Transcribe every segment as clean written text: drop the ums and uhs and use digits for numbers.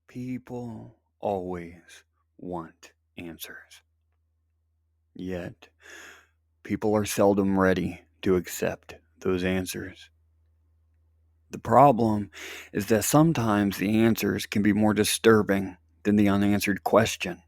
People always want answers. Yet, people are seldom ready to accept those answers. The problem is that sometimes the answers can be more disturbing than the unanswered question,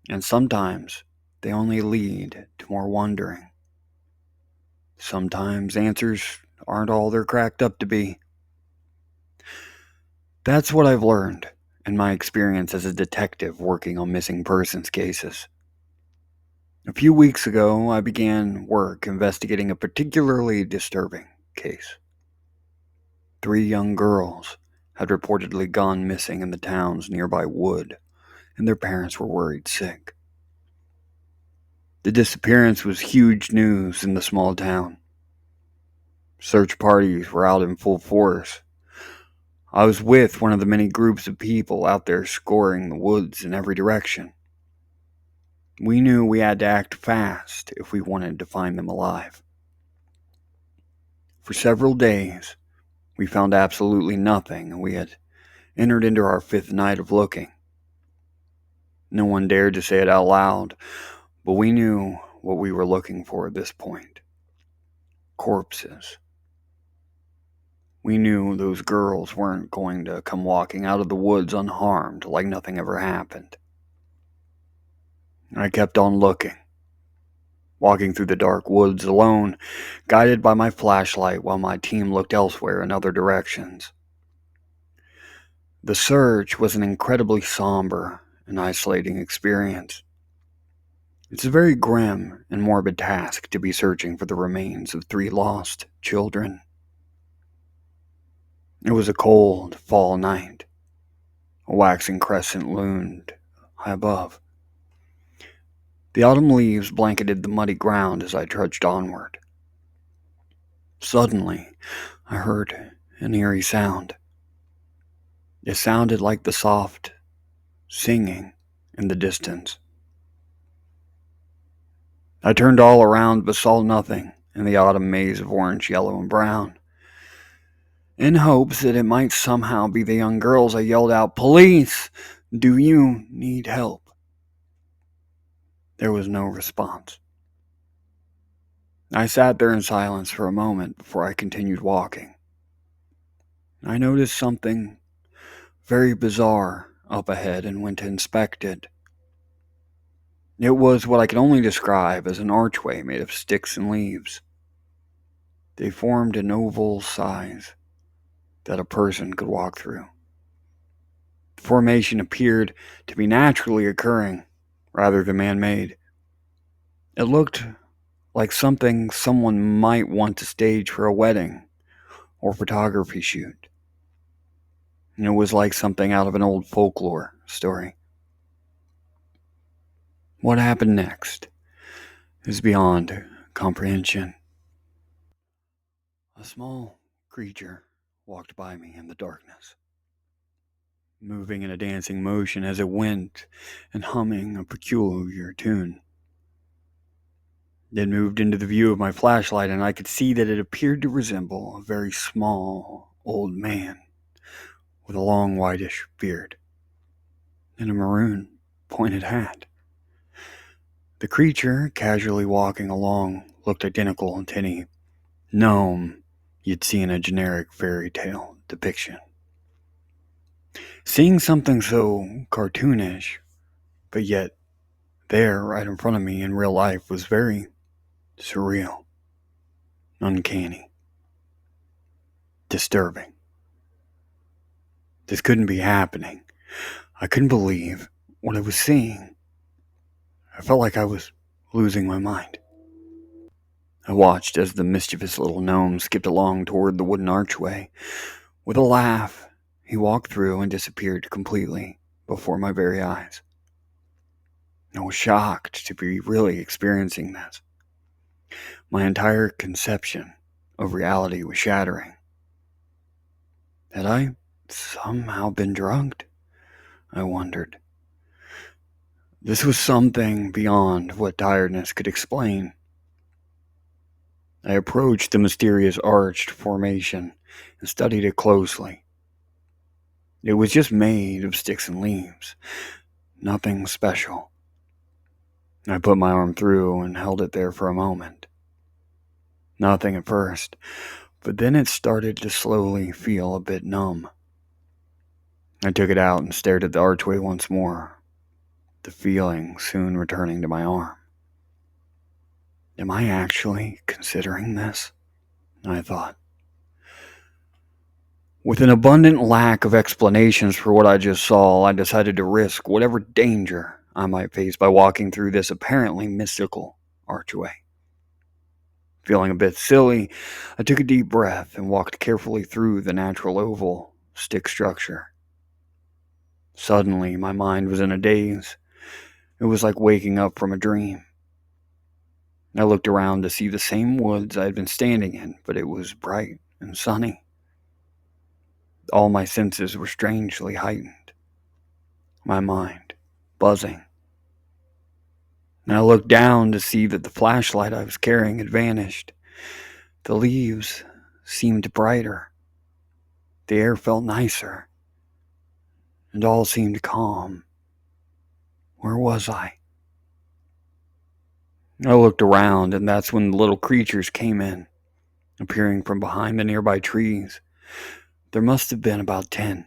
and sometimes they only lead to more wondering. Sometimes answers aren't all they're cracked up to be. That's what I've learned in my experience as a detective working on missing persons cases. A few weeks ago, I began work investigating a particularly disturbing case. 3 young girls had reportedly gone missing in the town's nearby wood, and their parents were worried sick. The disappearance was huge news in the small town. Search parties were out in full force. I was with one of the many groups of people out there scouring the woods in every direction. We knew we had to act fast if we wanted to find them alive. For several days, we found absolutely nothing, and we had entered into our 5th night of looking. No one dared to say it out loud, but we knew what we were looking for at this point. Corpses. We knew those girls weren't going to come walking out of the woods unharmed like nothing ever happened. I kept on looking, walking through the dark woods alone, guided by my flashlight while my team looked elsewhere in other directions. The search was an incredibly somber and isolating experience. It's a very grim and morbid task to be searching for the remains of 3 lost children. It was a cold fall night. A waxing crescent loomed high above. The autumn leaves blanketed the muddy ground as I trudged onward. Suddenly, I heard an eerie sound. It sounded like the soft singing in the distance. I turned all around but saw nothing in the autumn maze of orange, yellow, and brown. In hopes that it might somehow be the young girls, I yelled out, "Police! Do you need help?" There was no response. I sat there in silence for a moment before I continued walking. I noticed something very bizarre up ahead and went to inspect it. It was what I can only describe as an archway made of sticks and leaves. They formed an oval size that a person could walk through. The formation appeared to be naturally occurring rather than man-made. It looked like something someone might want to stage for a wedding or photography shoot. And it was like something out of an old folklore story. What happened next is beyond comprehension. A small creature walked by me in the darkness, moving in a dancing motion as it went and humming a peculiar tune. It moved into the view of my flashlight, and I could see that it appeared to resemble a very small old man with a long whitish beard and a maroon pointed hat. The creature, casually walking along, looked identical to any gnome you'd see in a generic fairy tale depiction. Seeing something so cartoonish, but yet there, right in front of me in real life, was very surreal, uncanny, disturbing. This couldn't be happening. I couldn't believe what I was seeing. I felt like I was losing my mind. I watched as the mischievous little gnome skipped along toward the wooden archway. With a laugh, he walked through and disappeared completely before my very eyes. I was shocked to be really experiencing this. My entire conception of reality was shattering. Had I somehow been drugged? I wondered. This was something beyond what tiredness could explain. I approached the mysterious arched formation and studied it closely. It was just made of sticks and leaves, nothing special. I put my arm through and held it there for a moment. Nothing at first, but then it started to slowly feel a bit numb. I took it out and stared at the archway once more, the feeling soon returning to my arm. Am I actually considering this? I thought. With an abundant lack of explanations for what I just saw, I decided to risk whatever danger I might face by walking through this apparently mystical archway. Feeling a bit silly, I took a deep breath and walked carefully through the natural oval stick structure. Suddenly, my mind was in a daze. It was like waking up from a dream. I looked around to see the same woods I had been standing in, but it was bright and sunny. All my senses were strangely heightened, my mind buzzing. And I looked down to see that the flashlight I was carrying had vanished. The leaves seemed brighter. The air felt nicer. And all seemed calm. Where was I? I looked around, and that's when the little creatures came in, appearing from behind the nearby trees. There must have been about 10.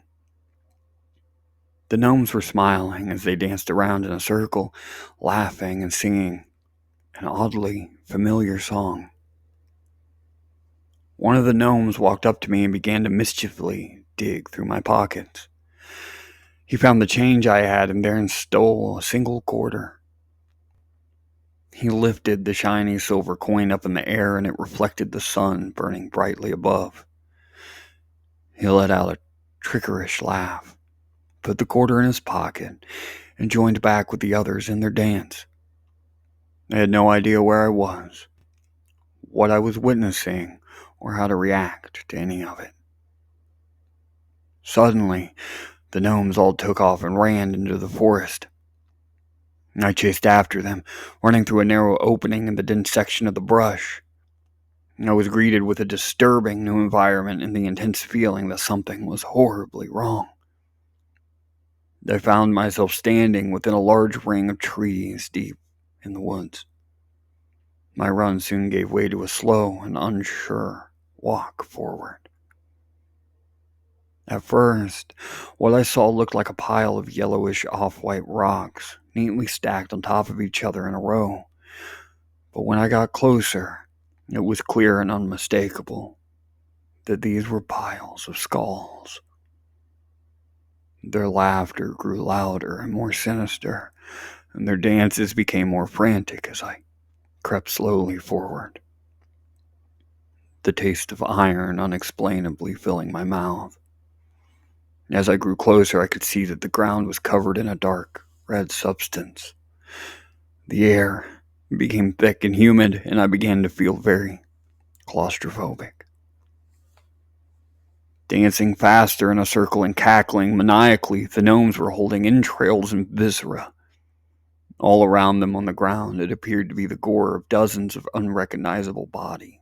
The gnomes were smiling as they danced around in a circle, laughing and singing an oddly familiar song. One of the gnomes walked up to me and began to mischievously dig through my pockets. He found the change I had and then stole a single quarter. He lifted the shiny silver coin up in the air and it reflected the sun burning brightly above. He let out a trickerish laugh, put the quarter in his pocket, and joined back with the others in their dance. I had no idea where I was, what I was witnessing, or how to react to any of it. Suddenly, the gnomes all took off and ran into the forest. I chased after them, running through a narrow opening in the dense section of the brush. I was greeted with a disturbing new environment and the intense feeling that something was horribly wrong. I found myself standing within a large ring of trees deep in the woods. My run soon gave way to a slow and unsure walk forward. At first, what I saw looked like a pile of yellowish off-white rocks, neatly stacked on top of each other in a row. But when I got closer, it was clear and unmistakable that these were piles of skulls. Their laughter grew louder and more sinister, and their dances became more frantic as I crept slowly forward. The taste of iron unexplainably filling my mouth. As I grew closer, I could see that the ground was covered in a dark, red substance. The air became thick and humid, and I began to feel very claustrophobic. Dancing faster in a circle and cackling maniacally, the gnomes were holding entrails and viscera. All around them on the ground, it appeared to be the gore of dozens of unrecognizable bodies.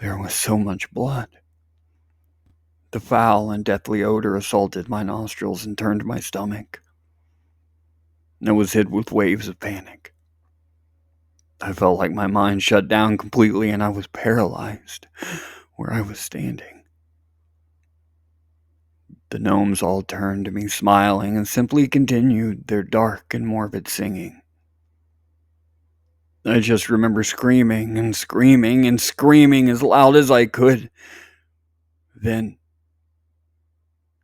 There was so much blood. The foul and deathly odor assaulted my nostrils and turned my stomach. I was hit with waves of panic. I felt like my mind shut down completely and I was paralyzed where I was standing. The gnomes all turned to me smiling and simply continued their dark and morbid singing. I just remember screaming and screaming and screaming as loud as I could. Then,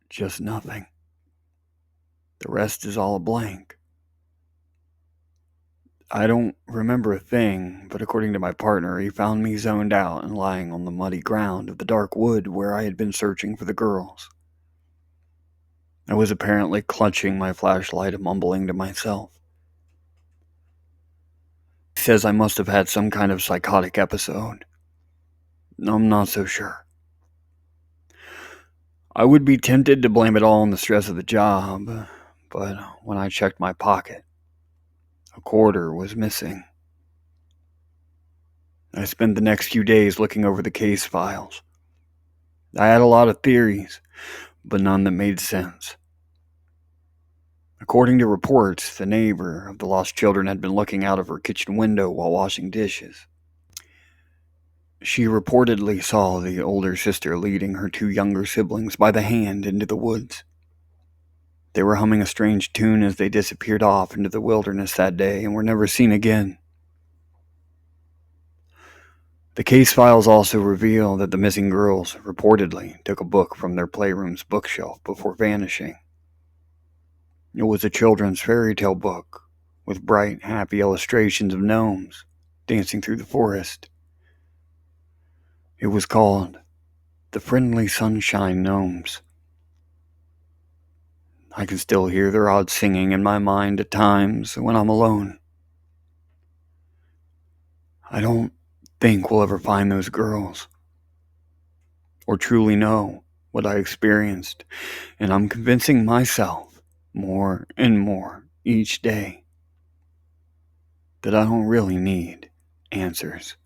just nothing. The rest is all a blank. I don't remember a thing, but according to my partner, he found me zoned out and lying on the muddy ground of the dark wood where I had been searching for the girls. I was apparently clutching my flashlight and mumbling to myself. He says I must have had some kind of psychotic episode. I'm not so sure. I would be tempted to blame it all on the stress of the job, but when I checked my pocket, a quarter was missing. I spent the next few days looking over the case files. I had a lot of theories, but none that made sense. According to reports, the neighbor of the lost children had been looking out of her kitchen window while washing dishes. She reportedly saw the older sister leading her two younger siblings by the hand into the woods. They were humming a strange tune as they disappeared off into the wilderness that day and were never seen again. The case files also reveal that the missing girls reportedly took a book from their playroom's bookshelf before vanishing. It was a children's fairy tale book with bright, happy illustrations of gnomes dancing through the forest. It was called The Friendly Sunshine Gnomes. I can still hear their odd singing in my mind at times when I'm alone. I don't think we'll ever find those girls or truly know what I experienced, and I'm convincing myself more and more each day that I don't really need answers.